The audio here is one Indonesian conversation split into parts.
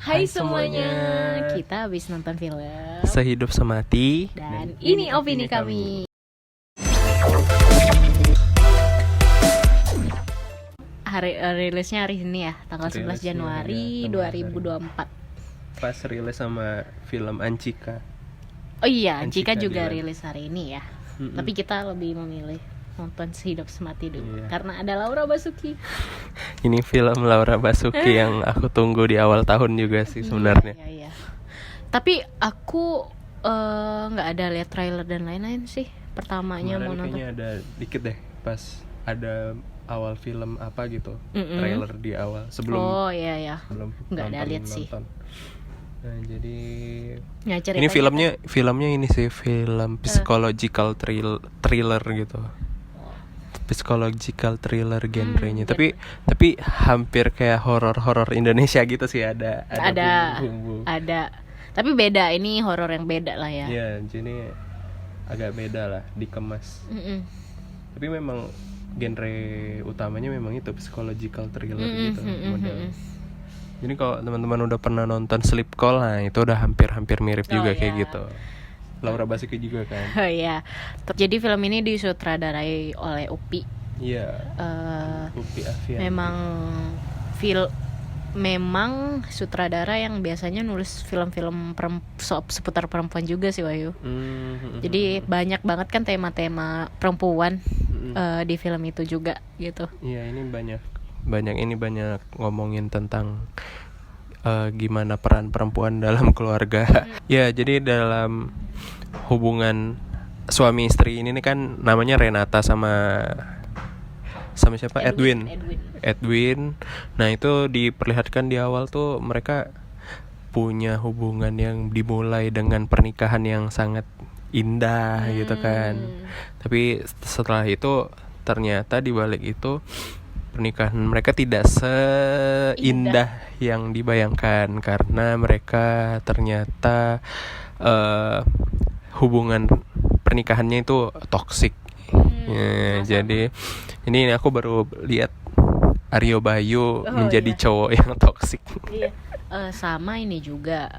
Hai semuanya, kita habis nonton film Sehidup Semati dan ini opini kami. Rilisnya hari ini ya, tanggal 11 Januari 2024. Pas rilis sama film Ancika. Oh iya, Ancika juga Dilan. rilis hari ini ya. Tapi kita lebih memilih nonton Sehidup Semati dulu karena ada Laura Basuki. Ini film Laura Basuki yang aku tunggu di awal tahun juga sih sebenarnya. Iya. Tapi aku nggak ada lihat trailer dan lain-lain sih. Pertamanya Kemarin mau nonton. kayaknya ada dikit deh pas ada awal film apa gitu, trailer di awal sebelum. Oh iya. Sebelum Nggak ada lihat sih. Nah jadi Nah, ini filmnya ini sih film psychological thriller gitu. Psychological thriller genrenya, tapi hampir kayak horor Indonesia gitu sih, ada bumbu-bumbu. Ada. Tapi beda, ini horor yang beda lah ya. Iya, jadi agak beda lah dikemas. Tapi memang genre utamanya memang itu psychological thriller gitu model. Jadi kalau teman-teman udah pernah nonton Sleep Call, nah itu udah hampir mirip juga kayak gitu. Laura Basuki juga kan. Oh iya. Jadi film ini disutradarai oleh Upi. Iya. Upi Afian. Memang sutradara yang biasanya nulis film-film seputar perempuan juga sih, Wahyu. Jadi banyak banget kan tema-tema perempuan di film itu juga gitu. Iya, ini banyak ngomongin tentang gimana peran perempuan dalam keluarga. Ya, jadi dalam hubungan suami istri ini kan namanya Renata sama siapa? Edwin. Nah, itu diperlihatkan di awal tuh mereka punya hubungan yang dimulai dengan pernikahan yang sangat indah gitu kan. Tapi setelah itu ternyata di balik itu pernikahan mereka tidak seindah yang dibayangkan, karena mereka ternyata hubungan pernikahannya itu toksik. Jadi ini aku baru lihat Aryo Bayu menjadi cowok yang toksik. Iya. Sama ini juga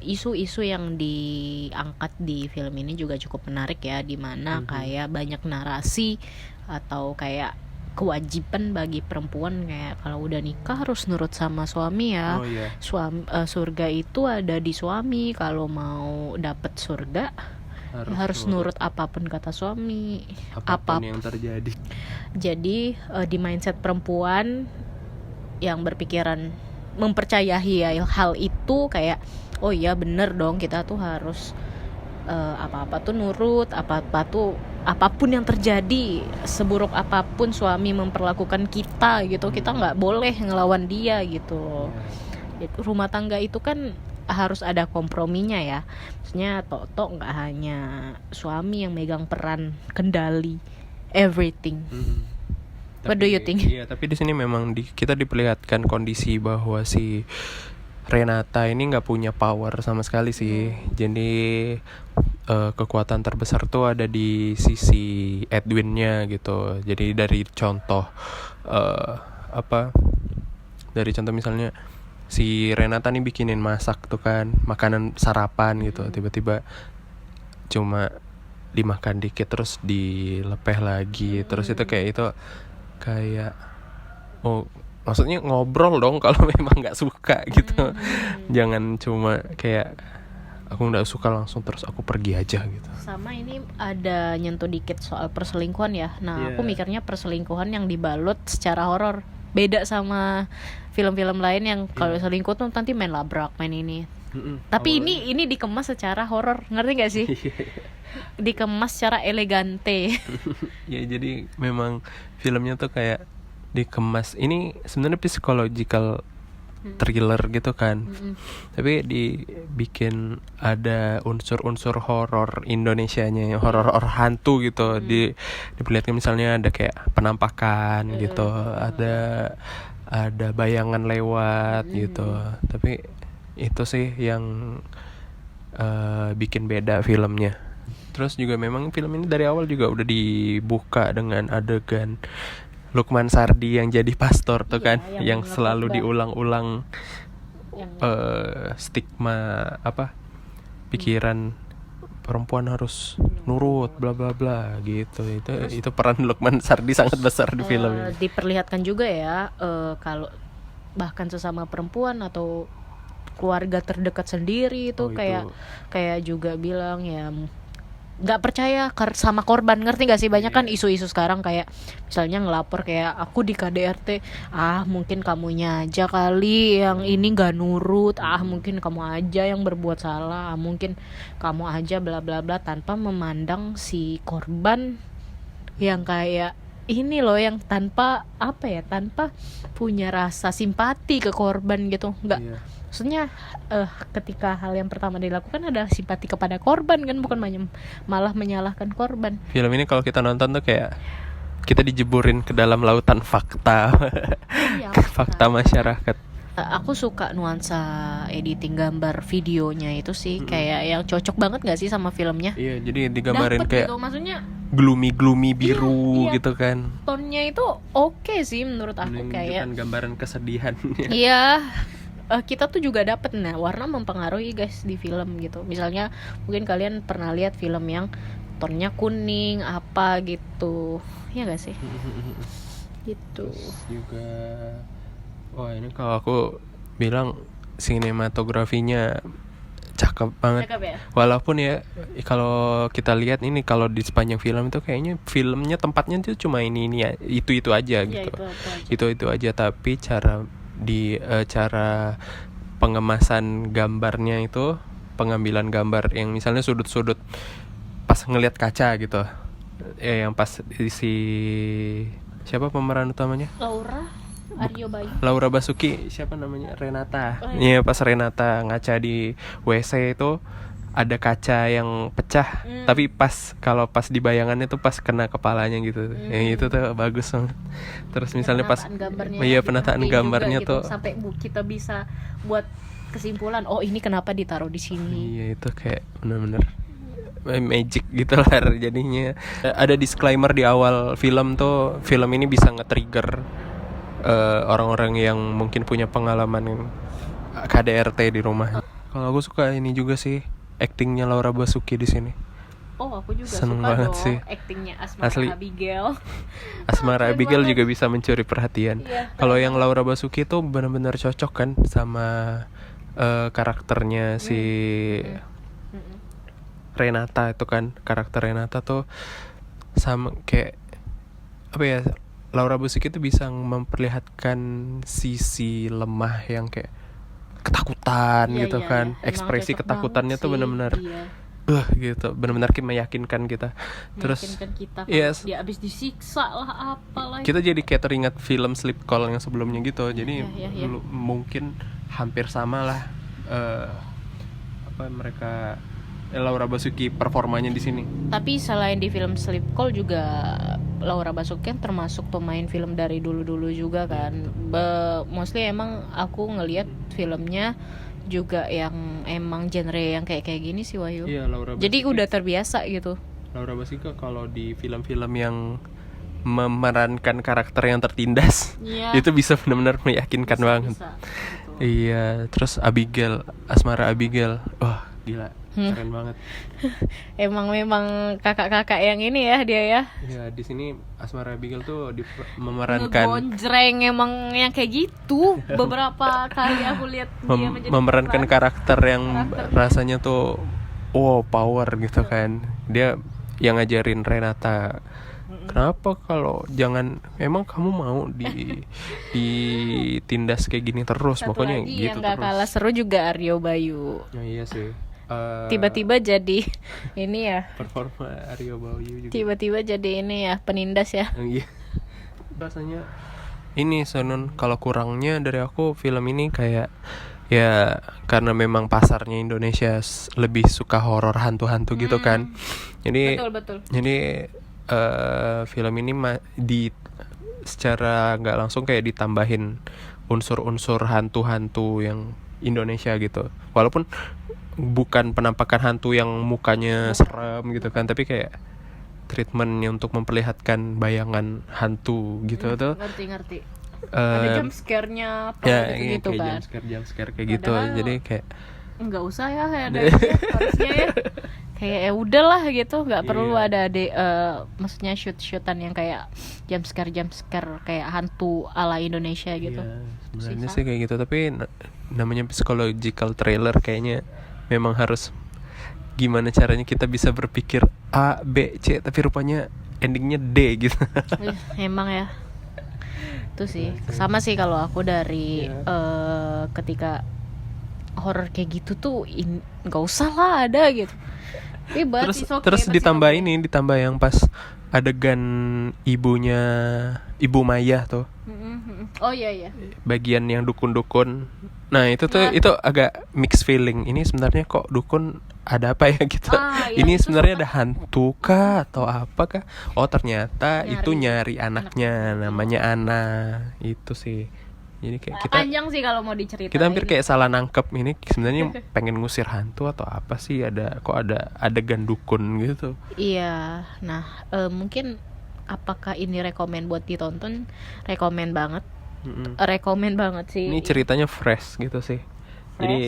isu-isu yang diangkat di film ini juga cukup menarik ya, dimana kayak banyak narasi atau kayak kewajiban bagi perempuan, kayak kalau udah nikah harus nurut sama suami ya. Surga itu ada di suami, kalau mau dapet surga harus nurut apapun kata suami, apapun yang terjadi. Jadi di mindset perempuan yang berpikiran mempercayai hal itu kayak, oh iya bener dong, kita tuh harus apa-apa tuh nurut, apapun yang terjadi, seburuk apapun suami memperlakukan kita gitu, kita nggak boleh ngelawan dia gitu. Rumah tangga itu kan harus ada komprominya ya, maksudnya tok nggak hanya suami yang megang peran kendali everything. What do you think? Iya, tapi di sini memang kita diperlihatkan kondisi bahwa si Renata ini nggak punya power sama sekali sih. Jadi kekuatan terbesar tuh ada di sisi Edwinnya gitu. Jadi dari contoh dari contoh misalnya si Renata nih bikinin masak tuh kan, makanan sarapan gitu, tiba-tiba cuma dimakan dikit terus dilepeh lagi, terus itu kayak maksudnya ngobrol dong kalau memang nggak suka gitu. Jangan cuma kayak aku nggak suka langsung terus aku pergi aja gitu. Sama ini ada nyentuh dikit soal perselingkuhan ya. Nah, aku mikirnya perselingkuhan yang dibalut secara horor beda sama film-film lain yang kalau selingkuh tuh nanti main labrak, main ini. Tapi ini dikemas secara horor, ngerti gak sih? Dikemas secara elegante. Ya, jadi memang filmnya tuh kayak dikemas. Ini sebenarnya psychological thriller gitu kan. Tapi dibikin ada unsur-unsur horor Indonesianya, horor hantu gitu. Diperlihatkan misalnya ada kayak penampakan gitu, ada bayangan lewat gitu. Tapi itu sih yang bikin beda filmnya. Terus juga memang film ini dari awal juga udah dibuka dengan adegan Lukman Sardi yang jadi pastor tuh Iya, kan, yang yang selalu ngekhotbah. diulang-ulang Yang stigma apa pikiran perempuan harus nurut bla bla bla gitu. Itu peran Lukman Sardi sangat besar di film ini. diperlihatkan juga ya, kalau bahkan sesama perempuan atau keluarga terdekat sendiri itu Oh, itu. kayak juga bilang ya nggak percaya sama korban, ngerti gak sih? Banyak kan isu-isu sekarang kayak misalnya ngelapor kayak aku di KDRT, mungkin kamunya aja kali yang ini nggak nurut, mungkin kamu aja yang berbuat salah, mungkin kamu aja bla bla bla, tanpa memandang si korban yang kayak ini loh, yang tanpa tanpa punya rasa simpati ke korban gitu, nggak. Iya. Maksudnya ketika hal yang pertama dilakukan ada simpati kepada korban kan, bukan malah menyalahkan korban. Film ini kalau kita nonton tuh kayak kita dijeburin ke dalam lautan fakta. Iya, Fakta masyarakat. Aku suka nuansa editing gambar videonya itu sih, kayak yang cocok banget gak sih sama filmnya? Iya, jadi digambarin Dapet kayak gitu, maksudnya gloomy biru iya. gitu kan. tone-nya itu oke sih menurut aku, kayak Menunjukkan gambaran kesedihan. iya. Kita tuh juga dapet, nah warna mempengaruhi guys di film gitu. Misalnya mungkin kalian pernah lihat film yang tonnya kuning apa gitu, ya gak sih? Gitu. Juga ini kalau aku bilang sinematografinya cakep banget. Cakep ya? Walaupun ya kalau kita lihat ini, kalau di sepanjang film itu kayaknya filmnya tempatnya tuh cuma ini itu aja gitu. Itu aja, tapi cara pengemasan gambarnya itu, pengambilan gambar yang misalnya sudut-sudut pas ngelihat kaca gitu. Yang pas si siapa pemeran utamanya? Laura Basuki, siapa namanya? Renata. Iya, pas Renata ngaca di WC itu ada kaca yang pecah, tapi pas di bayangannya tuh pas kena kepalanya gitu. Yang itu tuh bagus banget. Terus misalnya pas penataan gambarnya gitu, tuh sampai kita bisa buat kesimpulan, ini kenapa ditaruh di sini. Iya, itu kayak bener-bener magic gitu lah jadinya. Ada disclaimer di awal film tuh, film ini bisa nge-trigger orang-orang yang mungkin punya pengalaman KDRT di rumah. Kalau aku suka ini juga sih, aktingnya Laura Basuki di sini. Aku juga Seneng suka banget dong sih. aktingnya Asmara Asli. Abigail. Asmara Keren Abigail banget. juga bisa mencuri perhatian. Iya, Kalau yang Laura Basuki tuh benar-benar cocok kan sama karakternya si Renata itu kan. Karakter Renata tuh sama kayak apa ya, Laura Basuki tuh bisa memperlihatkan sisi lemah yang kayak ketakutan gitu kan. Ekspresi ketakutannya tuh benar-benar gitu, benar-benar meyakinkan kita. Terus meyakinkan kita yes, dia abis disiksa lah apalah. kita jadi kayak teringat film Sleep Call yang sebelumnya gitu. Jadi Iya. mungkin hampir sama lah mereka Laura Basuki performanya di sini. Tapi selain di film Sleep Call juga Laura Basuki kan termasuk pemain film dari dulu-dulu juga kan. Mostly emang aku ngelihat filmnya juga yang emang genre yang kayak gini sih, Wahyu. Iya, Laura Basuki. Jadi udah terbiasa gitu. Laura Basuki kalau di film-film yang memerankan karakter yang tertindas, itu bisa benar-benar meyakinkan banget. Bisa, gitu. Iya, terus Asmara Abigail, wah gila, keren banget. Memang kakak-kakak yang ini ya dia ya. Iya, di sini Asmara Abigail tuh memerankan ngegonjreng emang yang kayak gitu. Beberapa kali aku lihat dia menjadi memerankan karakter yang rasanya tuh power gitu kan. Dia yang ngajarin Renata, kenapa kalau jangan, emang kamu mau ditindas kayak gini terus. Satu Pokoknya lagi gitu yang gak terus. kalah seru juga Aryo Bayu. Iya sih. Tiba-tiba jadi ini ya. Performa Aryo Bayu juga. Tiba-tiba jadi ini ya, penindas ya. Iya. Rasanya ini Sonun, kalau kurangnya dari aku film ini kayak ya karena memang pasarnya Indonesia lebih suka horor hantu-hantu gitu kan. Jadi Betul. Jadi film ini secara nggak langsung kayak ditambahin unsur-unsur hantu-hantu yang Indonesia gitu. Walaupun bukan penampakan hantu yang mukanya serem gitu kan, tapi kayak treatmentnya untuk memperlihatkan bayangan hantu gitu tuh. Ngerti. Ada jump scare-nya apa gitu kan. Jump scare kayak gitu. Padahal Jadi kayak nggak usah ya kayak ada harusnya ya. Kayak ya udahlah gitu, nggak perlu ada maksudnya shoot-shootan yang kayak jump scare kayak hantu ala Indonesia gitu. Sebenarnya sih kayak gitu, tapi namanya psychological trailer kayaknya memang harus gimana caranya kita bisa berpikir A, B, C tapi rupanya endingnya D gitu. Emang ya. Itu sih. Sama sih kalau aku dari ketika horor kayak gitu tuh nggak usah lah ada gitu. Terus ditambah yang pas adegan ibu Maya tuh. Oh iya. Bagian yang dukun-dukun. Nah, itu agak mixed feeling. Ini sebenarnya kok dukun ada apa ya gitu. Ini sebenarnya ada hantu kah atau apa kah? Oh, ternyata itu nyari anaknya namanya Ana. Itu sih. Jadi kayak kita panjang sih kalau mau diceritain. Kita hampir kayak salah nangkep ini sebenarnya pengen ngusir hantu atau apa sih, ada adegan dukun gitu. Iya. Nah, mungkin apakah ini rekomen buat ditonton? Rekomen banget. Rekomen banget sih. Ini ceritanya fresh gitu sih. Jadi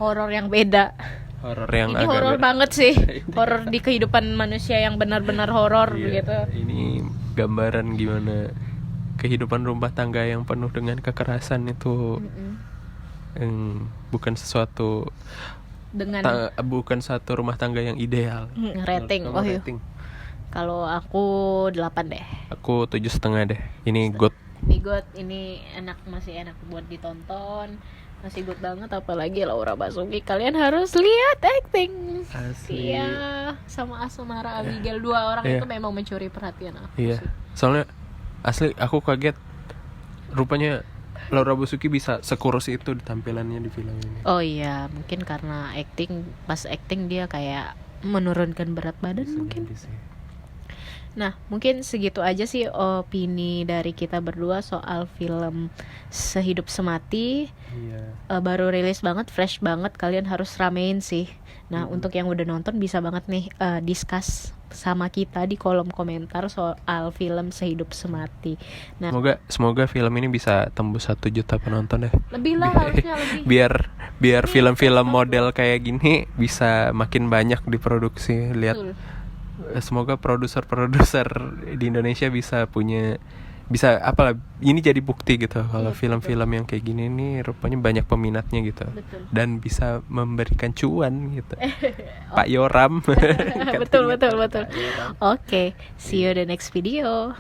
horor yang beda. Ini horor banget sih. Horor di kehidupan manusia yang benar-benar horor gitu. Ini gambaran gimana kehidupan rumah tangga yang penuh dengan kekerasan itu bukan satu rumah tangga yang ideal. Rating. Kalau aku 8 deh. Aku 7,5 deh. Ini good. Ini masih enak buat ditonton. Masih good banget, apalagi Laura Basuki. Kalian harus lihat acting. Iya, sama Asmara Abigail, dua orang itu memang mencuri perhatian aku. Iya. Soalnya asli aku kaget, rupanya Laura Basuki bisa sekurus itu di tampilannya di film ini. Oh iya, mungkin karena pas acting dia kayak menurunkan berat badan mungkin. Nah, mungkin segitu aja sih opini dari kita berdua soal film Sehidup Semati. Baru rilis banget, fresh banget, kalian harus ramein sih. Nah, untuk yang udah nonton bisa banget nih discuss sama kita di kolom komentar soal film Sehidup Semati. Nah, semoga film ini bisa tembus 1 juta penonton deh. Lebih lah, harusnya lebih. Biar film-film model kayak gini bisa makin banyak diproduksi. Lihat. Betul. Semoga produser di Indonesia bisa apalah, ini jadi bukti gitu kalau film-film yang kayak gini nih rupanya banyak peminatnya gitu. Betul. Dan bisa memberikan cuan gitu. Pak Yoram. Betul. Oke, see you the next video.